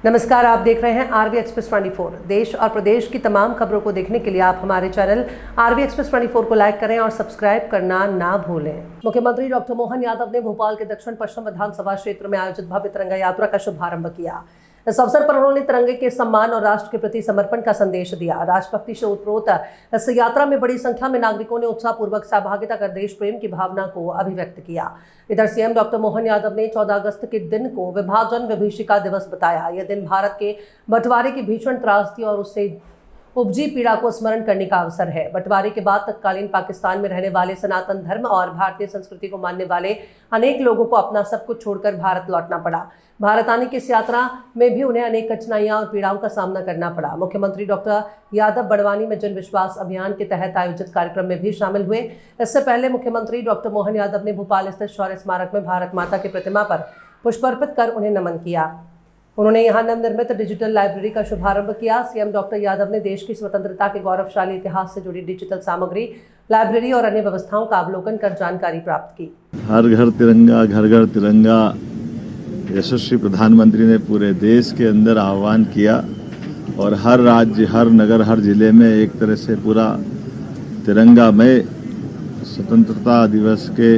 नमस्कार, आप देख रहे हैं आरवी एक्सप्रेस 24। देश और प्रदेश की तमाम खबरों को देखने के लिए आप हमारे चैनल आरवी एक्सप्रेस 24 को लाइक करें और सब्सक्राइब करना ना भूलें। मुख्यमंत्री डॉक्टर मोहन यादव ने भोपाल के दक्षिण पश्चिम विधानसभा क्षेत्र में आयोजित भव्य तिरंगा यात्रा का शुभारंभ किया। इस अवसर पर उन्होंने तिरंगे के सम्मान और राष्ट्र के प्रति समर्पण का संदेश दिया। राष्ट्रभक्ति से ओतप्रोत इस यात्रा में बड़ी संख्या में नागरिकों ने उत्साहपूर्वक सहभागिता कर देश प्रेम की भावना को अभिव्यक्त किया। इधर सीएम डॉक्टर मोहन यादव ने 14 अगस्त के दिन को विभाजन विभीषिका दिवस बताया। यह दिन भारत के बंटवारे की भीषण त्रासदी और उससे उपजी पीड़ा को स्मरण करने का अवसर है। बंटवारे के बाद तत्कालीन पाकिस्तान में रहने वाले सनातन धर्म और भारतीय संस्कृति को मानने वाले अनेक लोगों को अपना सब कुछ छोड़कर भारत लौटना पड़ा। भारत आने की इस यात्रा में भी उन्हें अनेक कठिनाइयां और पीड़ाओं का सामना करना पड़ा। मुख्यमंत्री डॉक्टर यादव बड़वानी में जन विश्वास अभियान के तहत आयोजित कार्यक्रम में भी शामिल हुए। इससे पहले मुख्यमंत्री डॉक्टर मोहन यादव ने भोपाल स्थित शौर्य स्मारक में भारत माता की प्रतिमा पर पुष्प अर्पित कर उन्हें नमन किया। उन्होंने यहां नवनिर्मित डिजिटल लाइब्रेरी का शुभारंभ किया। सीएम डॉक्टर यादव ने देश की स्वतंत्रता के गौरवशाली इतिहास से जुड़ी डिजिटल सामग्री, लाइब्रेरी और अन्य व्यवस्थाओं का अवलोकन कर जानकारी प्राप्त की। हर घर तिरंगा, घर घर तिरंगा यशस्वी प्रधानमंत्री ने पूरे देश के अंदर आह्वान किया और हर राज्य, हर नगर, हर जिले में एक तरह से पूरा तिरंगामय स्वतंत्रता दिवस के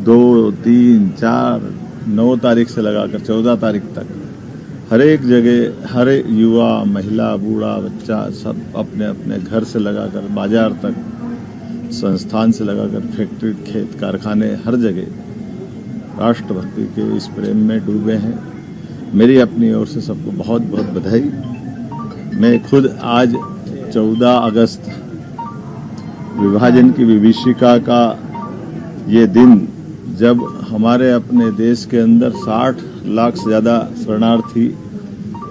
2, 3, 4, 9 तारीख से लगाकर 14 तारीख तक हर एक जगह हर युवा, महिला, बूढ़ा, बच्चा सब अपने अपने घर से लगाकर बाजार तक, संस्थान से लगाकर फैक्ट्री, खेत, कारखाने, हर जगह राष्ट्रभक्ति के इस प्रेम में डूबे हैं। मेरी अपनी ओर से सबको बहुत बहुत बधाई। मैं खुद आज 14 अगस्त विभाजन की विभीषिका का ये दिन, जब हमारे अपने देश के अंदर 60 लाख से ज़्यादा शरणार्थी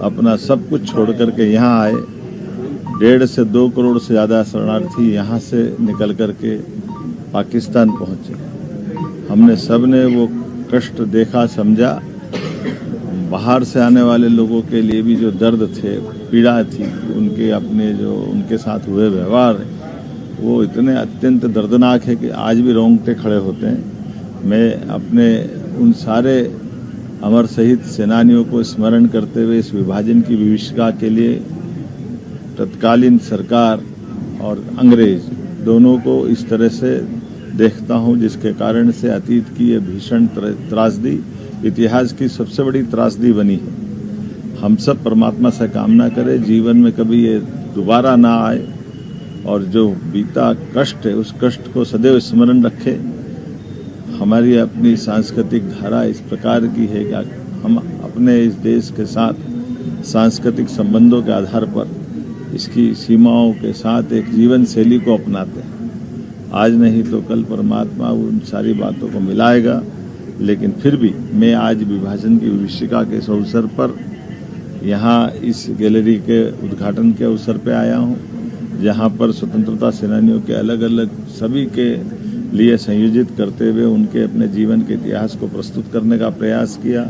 अपना सब कुछ छोड़ करके यहाँ आए, 1.5 से 2 करोड़ से ज़्यादा शरणार्थी यहाँ से निकल करके पाकिस्तान पहुँचे। हमने सब ने वो कष्ट देखा, समझा। बाहर से आने वाले लोगों के लिए भी जो दर्द थे, पीड़ा थी, उनके अपने जो उनके साथ हुए व्यवहार वो इतने अत्यंत दर्दनाक है कि आज भी रोंगटे खड़े होते हैं। मैं अपने उन सारे अमर शहीद सेनानियों को स्मरण करते हुए इस विभाजन की विभीषिका के लिए तत्कालीन सरकार और अंग्रेज दोनों को इस तरह से देखता हूं, जिसके कारण से अतीत की ये भीषण त्रासदी इतिहास की सबसे बड़ी त्रासदी बनी है। हम सब परमात्मा से कामना करें जीवन में कभी ये दोबारा ना आए और जो बीता कष्ट है उस कष्ट को सदैव स्मरण रखें। हमारी अपनी सांस्कृतिक धारा इस प्रकार की है कि हम अपने इस देश के साथ सांस्कृतिक संबंधों के आधार पर इसकी सीमाओं के साथ एक जीवन शैली को अपनाते हैं। आज नहीं तो कल परमात्मा उन सारी बातों को मिलाएगा, लेकिन फिर भी मैं आज विभाजन की विभीषिका के इस अवसर पर यहाँ इस गैलरी के उद्घाटन के अवसर पर आया हूँ, जहाँ पर स्वतंत्रता सेनानियों के अलग अलग सभी के लिए संयोजित करते हुए उनके अपने जीवन के इतिहास को प्रस्तुत करने का प्रयास किया।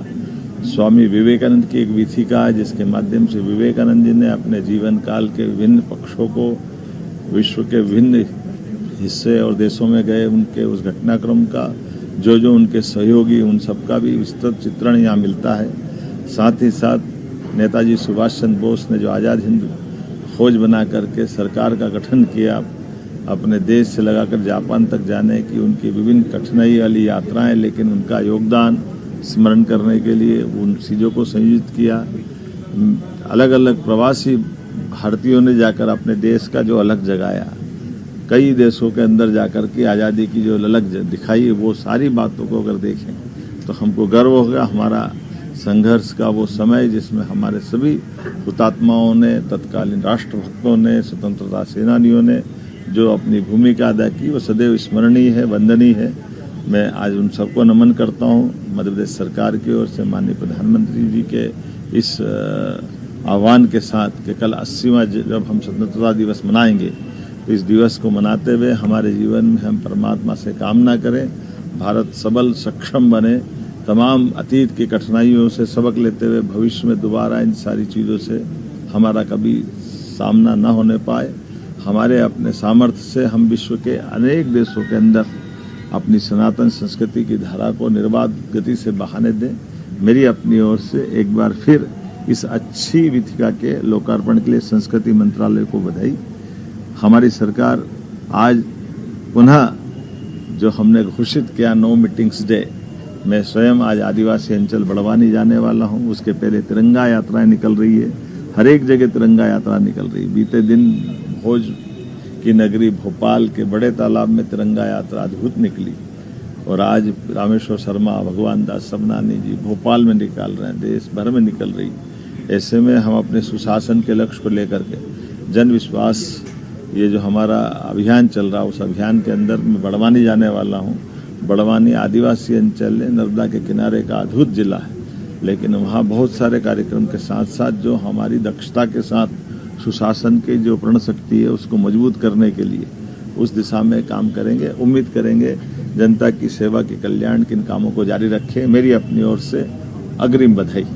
स्वामी विवेकानंद की एक वीथिका है जिसके माध्यम से विवेकानंद जी ने अपने जीवन काल के विभिन्न पक्षों को विश्व के विभिन्न हिस्से और देशों में गए उनके उस घटनाक्रम का जो उनके सहयोगी उन सबका भी विस्तृत चित्रण यहाँ मिलता है। साथ ही साथ नेताजी सुभाष चंद्र बोस ने जो आज़ाद हिंद फौज बना करके सरकार का गठन किया, अपने देश से लगाकर जापान तक जाने की उनकी विभिन्न कठिनाई वाली यात्राएं, लेकिन उनका योगदान स्मरण करने के लिए उन चीज़ों को संयोजित किया। अलग अलग प्रवासी भारतीयों ने जाकर अपने देश का जो अलग जगाया, कई देशों के अंदर जाकर के आज़ादी की जो ललक दिखाई, वो सारी बातों को अगर देखें तो हमको गर्व होगा। हमारा संघर्ष का वो समय जिसमें हमारे सभी हुतात्माओं ने, तत्कालीन राष्ट्रभक्तों ने, स्वतंत्रता सेनानियों ने जो अपनी भूमिका अदा की, वो सदैव स्मरणीय है, वंदनीय है। मैं आज उन सबको नमन करता हूँ। मध्य प्रदेश सरकार की ओर से माननीय प्रधानमंत्री जी के इस आह्वान के साथ कि कल 80वां जब हम स्वतंत्रता दिवस मनाएंगे, तो इस दिवस को मनाते हुए हमारे जीवन में हम परमात्मा से कामना करें, भारत सबल सक्षम बने, तमाम अतीत की कठिनाइयों से सबक लेते हुए भविष्य में दोबारा इन सारी चीज़ों से हमारा कभी सामना न होने पाए। हमारे अपने सामर्थ्य से हम विश्व के अनेक देशों के अंदर अपनी सनातन संस्कृति की धारा को निर्बाध गति से बहाने दें। मेरी अपनी ओर से एक बार फिर इस अच्छी विधिका के लोकार्पण के लिए संस्कृति मंत्रालय को बधाई। हमारी सरकार आज पुनः जो हमने घोषित किया नो मीटिंग्स डे, मैं स्वयं आज आदिवासी अंचल बड़वानी जाने वाला हूं। उसके पहले तिरंगा यात्राएं निकल रही है, हर एक जगह तिरंगा यात्रा निकल रही है। बीते दिन भोज की नगरी भोपाल के बड़े तालाब में तिरंगा यात्रा अद्भुत निकली और आज रामेश्वर शर्मा, भगवान दास सबनानी जी भोपाल में निकाल रहे हैं, देश भर में निकल रही। ऐसे में हम अपने सुशासन के लक्ष्य को लेकर के जन विश्वास ये जो हमारा अभियान चल रहा है उस अभियान के अंदर मैं बड़वानी जाने वाला हूँ। बड़वानी आदिवासी अंचल है, नर्मदा के किनारे का अद्भुत जिला है, लेकिन वहाँ बहुत सारे कार्यक्रम के साथ साथ जो हमारी दक्षता के साथ सुशासन की जो प्रण शक्ति है उसको मजबूत करने के लिए उस दिशा में काम करेंगे। उम्मीद करेंगे जनता की सेवा के कल्याण के इन कामों को जारी रखें। मेरी अपनी ओर से अग्रिम बधाई।